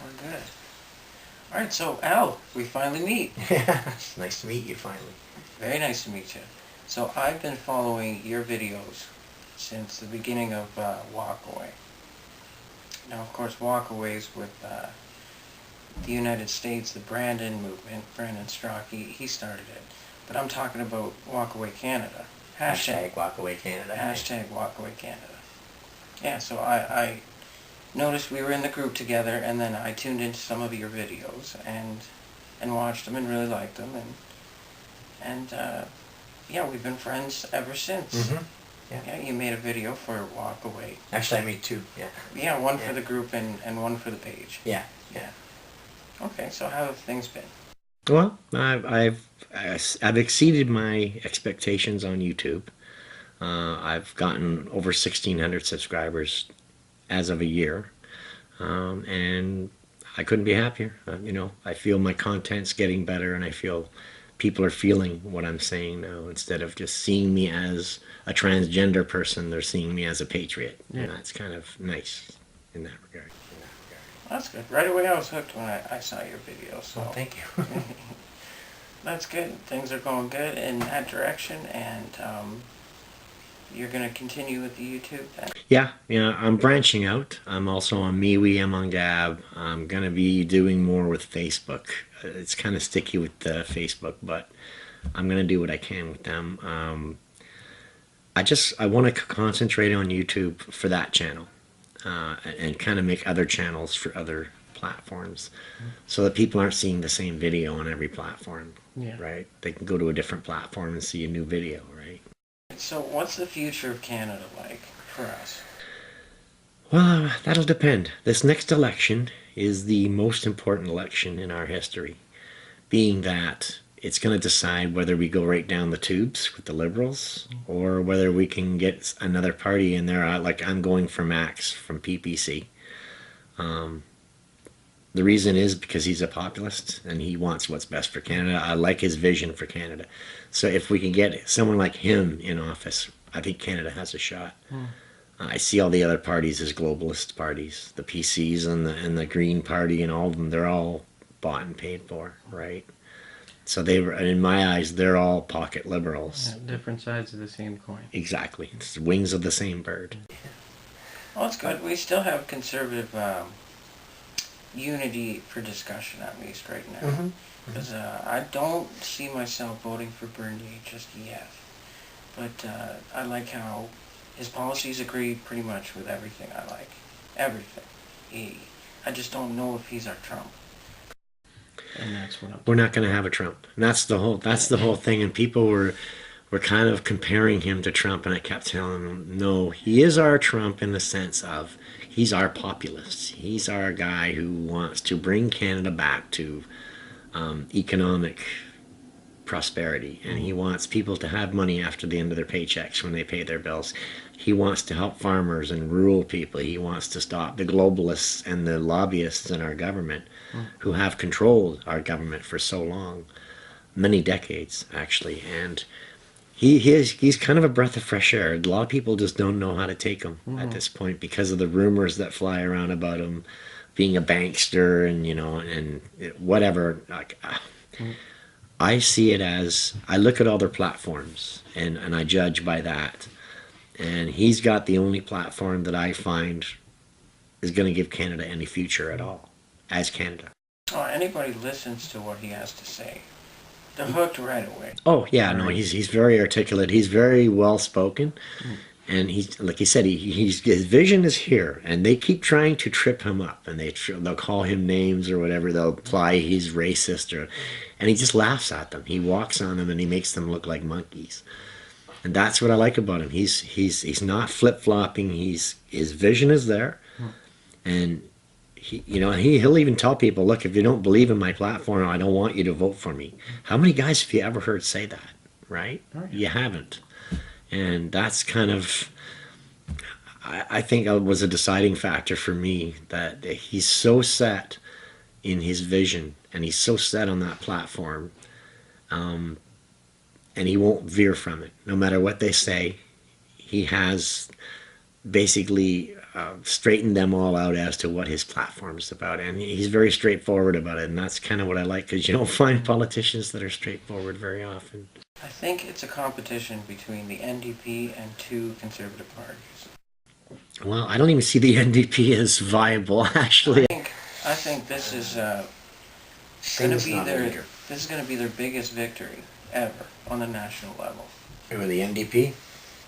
We're good. All right, so Al, we finally meet. Yeah, it's nice to meet you finally. Very nice to meet you. So I've been following your videos since the beginning of WalkAway. Now, of course, WalkAway is with the United States, the Brandon movement. Brandon Strock, he started it. But I'm talking about WalkAway Canada. Hashtag WalkAwayCanada. Hashtag WalkAwayCanada. Yeah, so I noticed we were in the group together, and then I tuned into some of your videos and watched them and really liked them, and yeah, we've been friends ever since. Mm-hmm. Yeah, you made a video for WalkAway. Actually, I made two. Yeah. Yeah, one for the group and one for the page. Yeah. Yeah. Okay, so how have things been? Well, I've exceeded my expectations on YouTube. I've gotten over 1,600 subscribers as of a year, and I couldn't be happier. I feel my content's getting better, and I feel people are feeling what I'm saying now. Instead of just seeing me as a transgender person, they're seeing me as a patriot, and that's kind of nice in that regard. That's good. Right away I was hooked when I saw your video. So well, thank you. That's good. Things are going good in that direction, and you're going to continue with the YouTube then? Yeah, I'm branching out. I'm also on MeWe, I'm on Gab. I'm going to be doing more with Facebook. It's kind of sticky with Facebook, but I'm going to do what I can with them. I want to concentrate on YouTube for that channel, and kind of make other channels for other platforms, so that people aren't seeing the same video on every platform. Yeah. Right? They can go to a different platform and see a new video, right? So what's the future of Canada like for us? Well, that'll depend. This next election is the most important election in our history, being that it's going to decide whether we go right down the tubes with the Liberals, or whether we can get another party in there, like I'm going for Max from PPC. The reason is because he's a populist and he wants what's best for Canada. I like his vision for Canada. So if we can get someone like him in office, I think Canada has a shot. I see all the other parties as globalist parties. The PCs and the Green Party and all of them, they're all bought and paid for, right? So in my eyes, they're all pocket liberals. Yeah, different sides of the same coin. Exactly. It's wings of the same bird. Well, that's good. We still have conservative unity for discussion, at least right now. Because I don't see myself voting for Bernier just yet. But I like how his policies agree pretty much with everything I like. Everything. I just don't know if he's our Trump. And that's what we're not going to have a Trump. And that's the whole thing. And people were kind of comparing him to Trump, and I kept telling them, no, he is our Trump in the sense of he's our populist. He's our guy who wants to bring Canada back to economic prosperity, and he wants people to have money after the end of their paychecks when they pay their bills. He wants to help farmers and rural people. He wants to stop the globalists and the lobbyists in our government who have controlled our government for so long, many decades actually. And he's kind of a breath of fresh air. A lot of people just don't know how to take him at this point because of the rumors that fly around about him being a bankster and and whatever. Like, I see it as, I look at other platforms and I judge by that. And he's got the only platform that I find is going to give Canada any future at all, as Canada. Oh, anybody listens to what he has to say, they're hooked right away. Oh yeah, no, he's very articulate. He's very well spoken, and he's, like he said, his vision is here, and they keep trying to trip him up, and they'll call him names or whatever. They'll imply he's racist, and he just laughs at them. He walks on them, and he makes them look like monkeys. And that's what I like about him. He's not flip-flopping. His vision is there, and he'll even tell people, look, if you don't believe in my platform, I don't want you to vote for me. How many guys have you ever heard say that, right? Oh, yeah. You haven't. And that's kind of, I think it was a deciding factor for me, that he's so set in his vision and he's so set on that platform, and he won't veer from it. No matter what they say, he has basically straightened them all out as to what his platform is about. And he's very straightforward about it. And that's kind of what I like, because you don't find politicians that are straightforward very often. I think it's a competition between the NDP and two conservative parties. Well, I don't even see the NDP as viable, actually. I think this is going to be their biggest victory ever on the national level. Who, the NDP?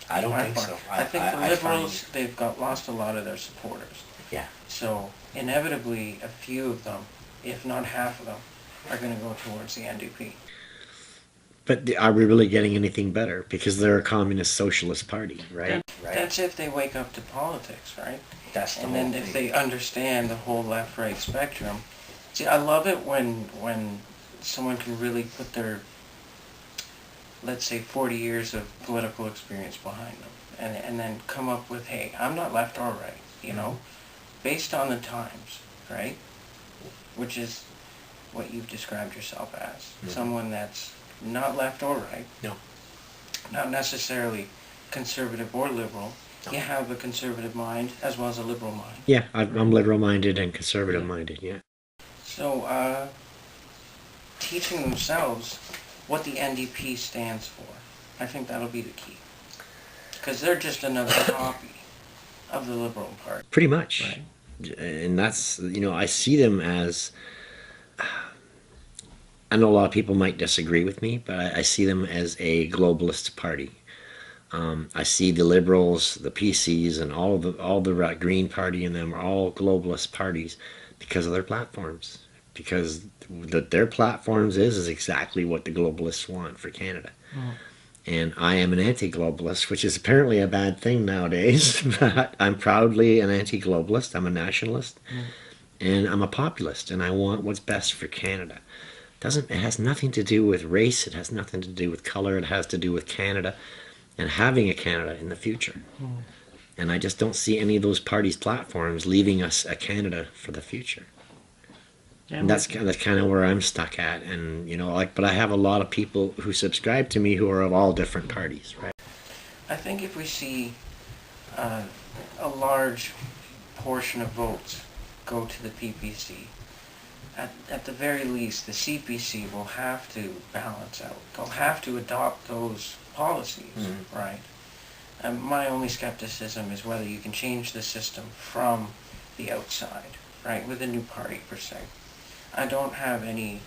I don't think so. I think the Liberals, they've lost a lot of their supporters. Yeah. So inevitably, a few of them, if not half of them, are going to go towards the NDP. But are we really getting anything better? Because they're a communist socialist party, right? That's if they wake up to politics, right? That's the and whole then thing. if they understand the whole left-right spectrum. See, I love it when someone can really put their, let's say, 40 years of political experience behind them, and then come up with, hey, I'm not left or right, you know, based on the times, right? Which is what you've described yourself as. Someone that's not left or right. No. Not necessarily conservative or liberal. No. You have a conservative mind as well as a liberal mind. Yeah, I'm liberal-minded and conservative-minded, yeah. So, teaching themselves what the NDP stands for, I think that'll be the key. Because they're just another copy of the Liberal Party. Pretty much. Right. And that's, I see them as, I know a lot of people might disagree with me, but I see them as a globalist party. I see the Liberals, the PCs, and all the Green Party and them are all globalist parties because of their platforms. Because their platforms is exactly what the globalists want for Canada. And I am an anti-globalist, which is apparently a bad thing nowadays. But I'm proudly an anti-globalist. I'm a nationalist, and I'm a populist, and I want what's best for Canada. It has nothing to do with race. It has nothing to do with color. It has to do with Canada and having a Canada in the future. And I just don't see any of those parties' platforms leaving us a Canada for the future. And that's kind of where I'm stuck at. And but I have a lot of people who subscribe to me who are of all different parties, right? I think if we see a large portion of votes go to the PPC, at the very least, the CPC will have to balance out. They'll have to adopt those policies, right? And my only skepticism is whether you can change the system from the outside, right, with a new party per se. I don't have any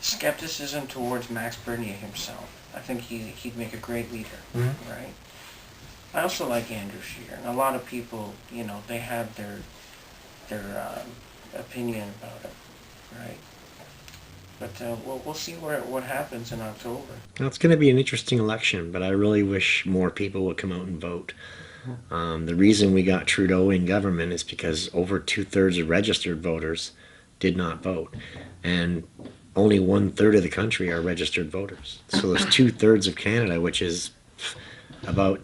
skepticism towards Max Bernier himself. I think he'd make a great leader, right? I also like Andrew Scheer, and a lot of people, they have their opinion about it, right? But we'll see what happens in October. Well, it's going to be an interesting election, but I really wish more people would come out and vote. The reason we got Trudeau in government is because over 2/3 of registered voters did not vote, and only 1/3 of the country are registered voters. So there's 2/3 of Canada, which is about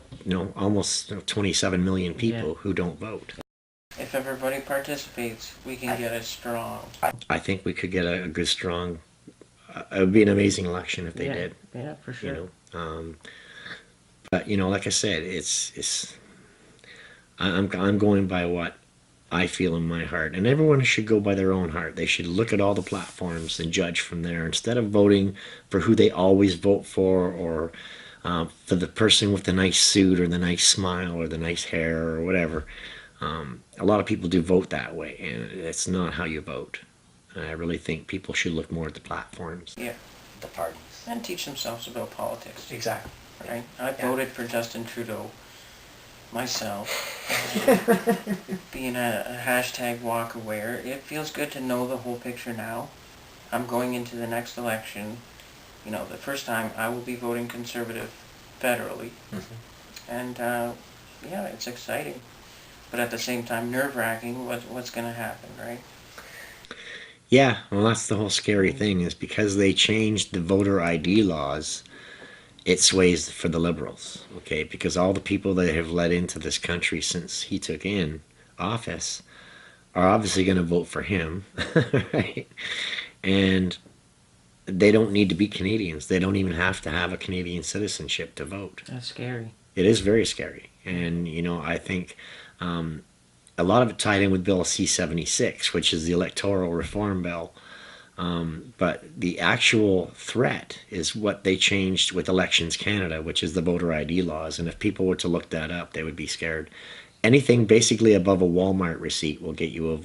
almost 27 million people who don't vote. If everybody participates, we can get a strong. I think we could get a good, strong. It would be an amazing election if they did. Yeah, for sure. But like I said, it's. I'm going by what I feel in my heart, and everyone should go by their own heart. They should look at all the platforms and judge from there instead of voting for who they always vote for, or for the person with the nice suit or the nice smile or the nice hair or whatever. A lot of people do vote that way, and it's not how you vote. I really think people should look more at the platforms. Yeah, The parties. and teach themselves about politics. Exactly. Right? I voted for Justin Trudeau myself. Being a hashtag WalkAwayer, it feels good to know the whole picture now. I'm going into the next election. The first time I will be voting Conservative federally. And, it's exciting. But at the same time, nerve-wracking what's going to happen, right? Yeah, well, that's the whole scary thing, is because they changed the voter ID laws, it sways for the Liberals, okay? Because all the people that have led into this country since he took in office are obviously going to vote for him, right? And they don't need to be Canadians. They don't even have to have a Canadian citizenship to vote. That's scary. It is very scary. And, I think a lot of it tied in with Bill C-76, which is the electoral reform bill. But the actual threat is what they changed with Elections Canada, which is the voter ID laws. And if people were to look that up, they would be scared. Anything basically above a Walmart receipt will get you a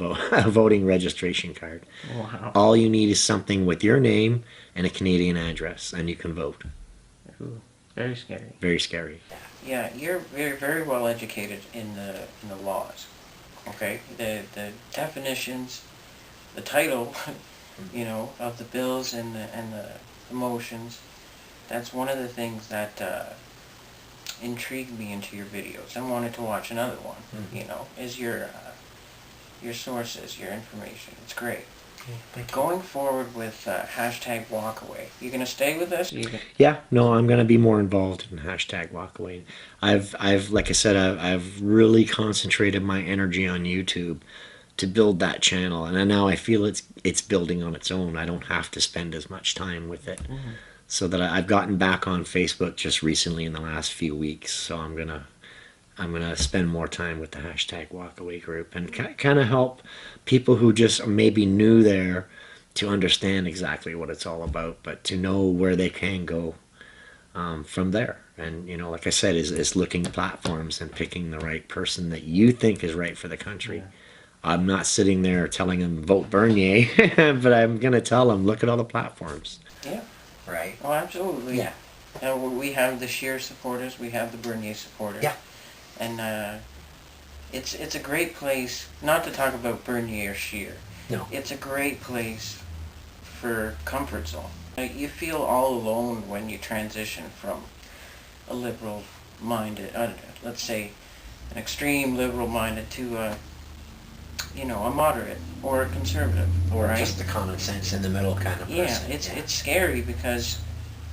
voting registration card. Wow. All you need is something with your name and a Canadian address, and you can vote. Ooh, very scary. Very scary. Yeah, you're very, very well educated in the laws. Okay, the definitions, the title, of the bills and the motions. That's one of the things that intrigued me into your videos. I wanted to watch another one. Is your sources, your information. It's great. Going forward with hashtag walkaway, you gonna stay with us? Yeah, no, I'm gonna be more involved in hashtag walkaway. I've like I said, I've really concentrated my energy on YouTube to build that channel, and now I feel it's building on its own. I don't have to spend as much time with it. So that I've gotten back on Facebook just recently in the last few weeks. So I'm gonna spend more time with the hashtag walkaway group and kind of help people who just maybe new there to understand exactly what it's all about, but to know where they can go from there. And like I said, is looking at platforms and picking the right person that you think is right for the country. Yeah. I'm not sitting there telling them vote Bernier, but I'm gonna tell them look at all the platforms. Yeah. Right. Oh, absolutely. Yeah. We have the Scheer supporters, we have the Bernier supporters. Yeah. And it's a great place, not to talk about Bernier or Scheer. No. It's a great place for comfort zone. You feel all alone when you transition from a liberal-minded, let's say, an extreme liberal-minded to a moderate or a conservative. Or right? just the common sense in the middle kind of person. Yeah, it's scary because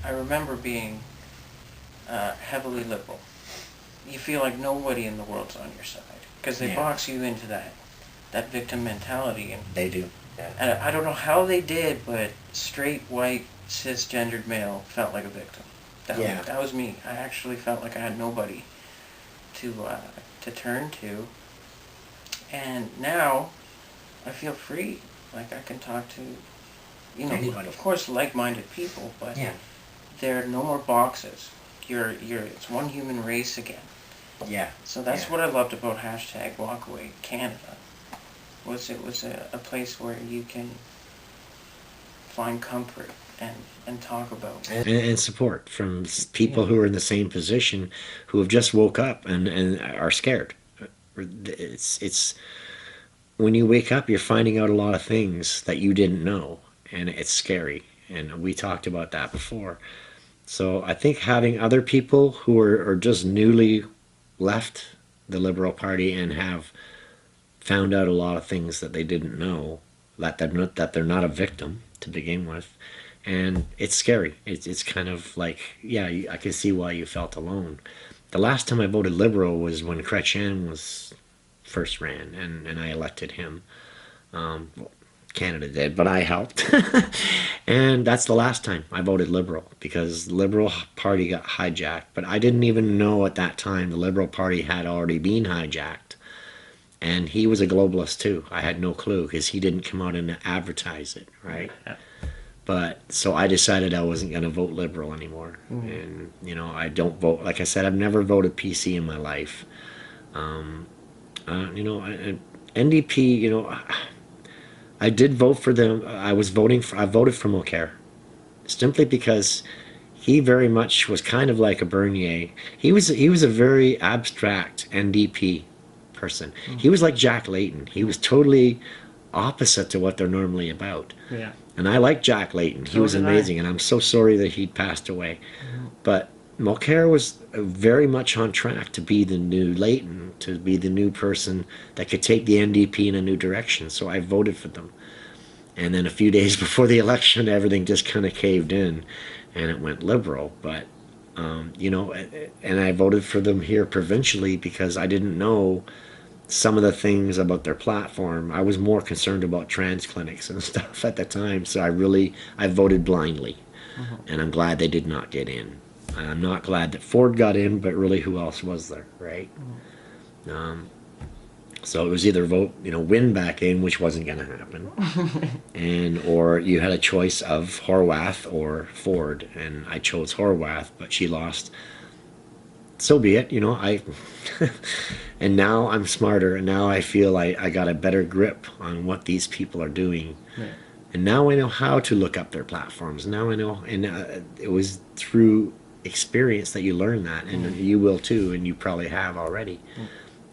I remember being heavily liberal. You feel like nobody in the world's on your side because they box you into that victim mentality. And they do. Yeah. And I don't know how they did, but straight, white, cisgendered male felt like a victim. That was me. I actually felt like I had nobody to turn to. And now I feel free. Like I can talk to, anybody. Of course, like-minded people, but there are no more boxes. It's one human race again. Yeah. So that's what I loved about hashtag WalkAwayCanada. It was a place where you can find comfort and talk about and support from people who are in the same position, who have just woke up and are scared. It's when you wake up, you're finding out a lot of things that you didn't know, and it's scary. And we talked about that before. So I think having other people who are just newly left the Liberal Party and have found out a lot of things that they didn't know, that they're not a victim to begin with, and it's scary. It's kind of like, I can see why you felt alone. The last time I voted Liberal was when Chrétien was first ran, and I elected him. Canada did, but I helped. And that's the last time I voted Liberal, because the Liberal Party got hijacked. But I didn't even know at that time the Liberal Party had already been hijacked. And he was a globalist too. I had no clue because he didn't come out and advertise it, right? But so I decided I wasn't going to vote Liberal anymore. And, I don't vote. Like I said, I've never voted PC in my life. NDP, I did vote for them. I voted for Mulcair, simply because he very much was kind of like a Bernier. He was a very abstract NDP person. He was like Jack Layton. He was totally opposite to what they're normally about. Yeah. And I like Jack Layton. He was amazing, and I'm so sorry that he'd passed away. But Mulcair was very much on track to be the new Layton, to be the new person that could take the NDP in a new direction. So I voted for them. And then a few days before the election, everything just kind of caved in, and it went Liberal. But, and I voted for them here provincially because I didn't know some of the things about their platform. I was more concerned about trans clinics and stuff at the time, so I voted blindly. And I'm glad they did not get in. I'm not glad that Ford got in, but really, who else was there, right? So it was either vote, win back in, which wasn't going to happen, or you had a choice of Horwath or Ford, and I chose Horwath, but she lost. So be it, and now I'm smarter, and now I feel I got a better grip on what these people are doing. Yeah. And now I know how to look up their platforms. Now I know, and it was through experience that you learn that, and you will too, and you probably have already.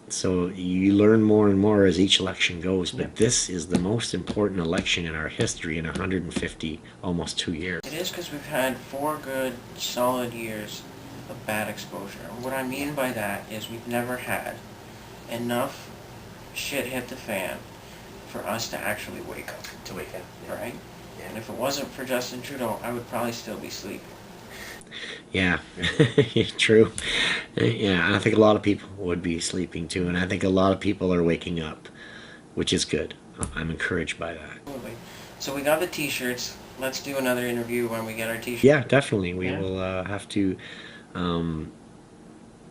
So you learn more and more as each election goes, but this is the most important election in our history in 150, almost 2 years. It is, because we've had 4 good, solid years of bad exposure. What I mean by that is we've never had enough shit hit the fan for us to actually wake up. To wake up. Right? Yeah. And if it wasn't for Justin Trudeau, I would probably still be sleeping. Yeah, true. Yeah, I think a lot of people would be sleeping too, and I think a lot of people are waking up, which is good. I'm encouraged by that. Absolutely. So we got the t-shirts. Let's do another interview when we get our t-shirts. Yeah, definitely. We Yeah. will have to.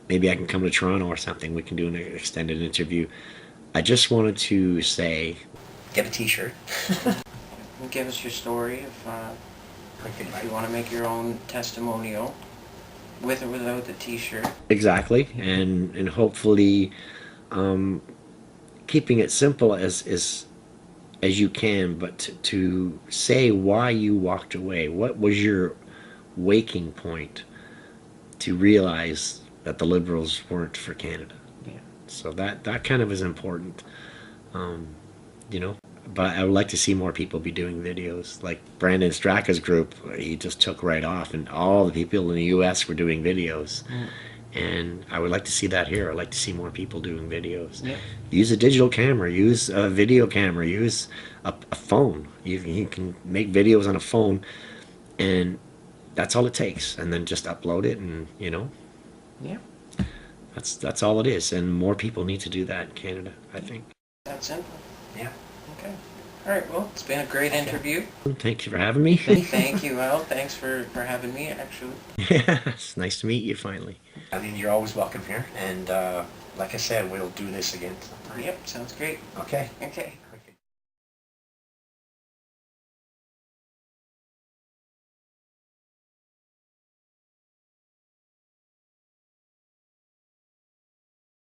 Maybe I can come to Toronto or something. We can do an extended interview. I just wanted to say, Get a t-shirt. Give us your story if you want to make your own testimonial, with or without the t-shirt. exactly, and hopefully keeping it simple as you can, but to say why you walked away. What was your waking point to realize that the Liberals weren't for Canada? Yeah. So that kind of is important, But I would like to see more people be doing videos. Like Brandon Straka's group, he just took right off, and all the people in the U.S. were doing videos. And I would like to see that here. I'd like to see more people doing videos. Yeah. Use a digital camera, use a video camera, use a phone. You can make videos on a phone, and that's all it takes. And then just upload it, and Yeah. that's all it is. And more people need to do that in Canada, I think. That's simple. Yeah. Okay. All right. Well, it's been a great interview. Thank you for having me. Thank you, Al. Thanks for having me, actually. Yeah, it's nice to meet you finally. I mean, you're always welcome here, and like I said, we'll do this again sometime. Yep. Sounds great. Okay. Okay.